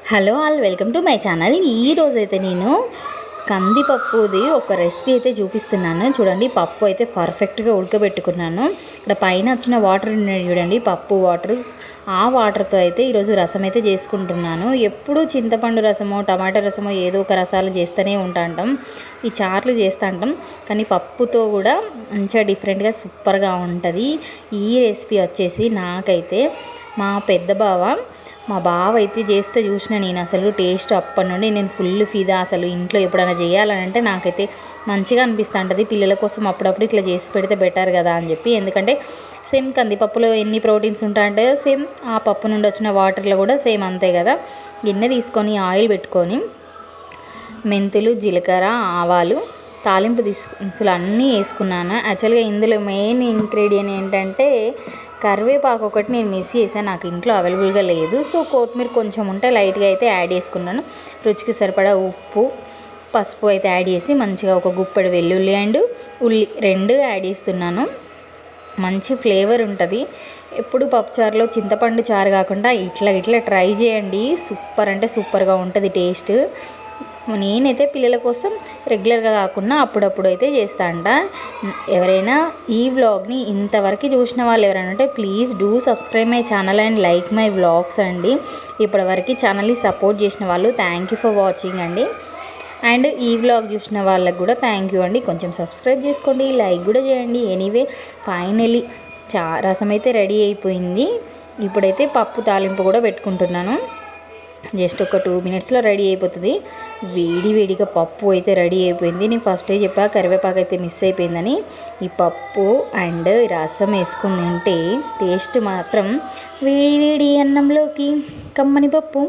Hello all, welcome to my channel. ఈరోజైతే నేను కందిపప్పుది ఒక రెసిపీ అయితే చూపిస్తున్నాను. చూడండి, పప్పు అయితే పర్ఫెక్ట్గా ఉడకబెట్టుకున్నాను. ఇక్కడ పైన వచ్చిన వాటర్ ఉన్నాయి చూడండి, పప్పు వాటర్. ఆ వాటర్తో అయితే ఈరోజు రసం అయితే చేసుకుంటున్నాను. ఎప్పుడు చింతపండు రసమో టమాటా రసమో ఏదో ఒక రసాలు చేస్తూనే ఉంటాం, ఈ చార్లు చేస్తూ ఉంటాం. కానీ పప్పుతో కూడా మంచిగా డిఫరెంట్గా సూపర్గా ఉంటుంది. ఈ రెసిపీ వచ్చేసి నాకైతే మా పెద్ద మా బావ అయితే చేస్తే చూసిన నేను అసలు టేస్ట్ అప్పటి నుండి నేను ఫుల్ ఫిదా. అసలు ఇంట్లో ఎప్పుడైనా చేయాలని అంటే నాకైతే మంచిగా అనిపిస్తూ ఉంటుంది. పిల్లల కోసం అప్పుడప్పుడు ఇట్లా చేసి పెడితే బెటర్ కదా అని చెప్పి. ఎందుకంటే సేమ్ కందిపప్పులో ఎన్ని ప్రోటీన్స్ ఉంటాయంటే సేమ్ ఆ పప్పు నుండి వచ్చిన వాటర్లో కూడా సేమ్ అంతే కదా. గిన్నె తీసుకొని ఆయిల్ పెట్టుకొని మెంతులు, జీలకర్ర, ఆవాలు, తాలింపు దినుసులు అన్నీ వేసుకున్నాను. యాక్చువల్గా ఇందులో మెయిన్ ఇంగ్రీడియంట్ ఏంటంటే కరివేపాకు ఒకటి నేను మిస్ చేశాను, నాకు ఇంట్లో అవైలబుల్గా లేదు. సో కొత్తిమీర కొంచెం ఉంటే లైట్గా అయితే యాడ్ చేసుకున్నాను. రుచికి సరిపడా ఉప్పు, పసుపు అయితే యాడ్ చేసి మంచిగా ఒక గుప్పెడు వెల్లుల్లి అండ్ ఉల్లి రెండు యాడ్ చేస్తున్నాను. మంచి ఫ్లేవర్ ఉంటుంది. ఎప్పుడు పప్పుచారులో చింతపండు చారు కాకుండా ఇట్లా ట్రై చేయండి. సూపర్ అంటే సూపర్గా ఉంటుంది టేస్ట్. నేనైతే పిల్లల కోసం రెగ్యులర్గా కాకుండా అప్పుడప్పుడు అయితే చేస్తా అంట. ఎవరైనా ఈ వ్లాగ్ని ఇంతవరకు చూసిన వాళ్ళు ఎవరైనా ఉంటే please do subscribe my channel and like my vlogs అండి. ఇప్పటివరకు ఛానల్ని సపోర్ట్ చేసిన వాళ్ళు థ్యాంక్ యూ ఫర్ వాచింగ్ అండి. అండ్ ఈ వ్లాగ్ చూసిన వాళ్ళకి కూడా థ్యాంక్ యూ అండి. కొంచెం సబ్స్క్రైబ్ చేసుకోండి, లైక్ కూడా చేయండి. ఎనీవే ఫైనలీ రసం అయితే రెడీ అయిపోయింది. ఇప్పుడైతే పప్పు తాలింపు కూడా పెట్టుకుంటున్నాను. జస్ట్ ఒక 2 మినిట్స్లో రెడీ అయిపోతుంది. వేడిగా పప్పు అయితే రెడీ అయిపోయింది. నేను ఫస్టే చెప్పా కరివేపాకు అయితే మిస్ అయిపోయిందని. ఈ పప్పు అండ్ రసం వేసుకుని తింటే టేస్ట్ మాత్రం వేడి అన్నంలోకి కమ్మని పప్పు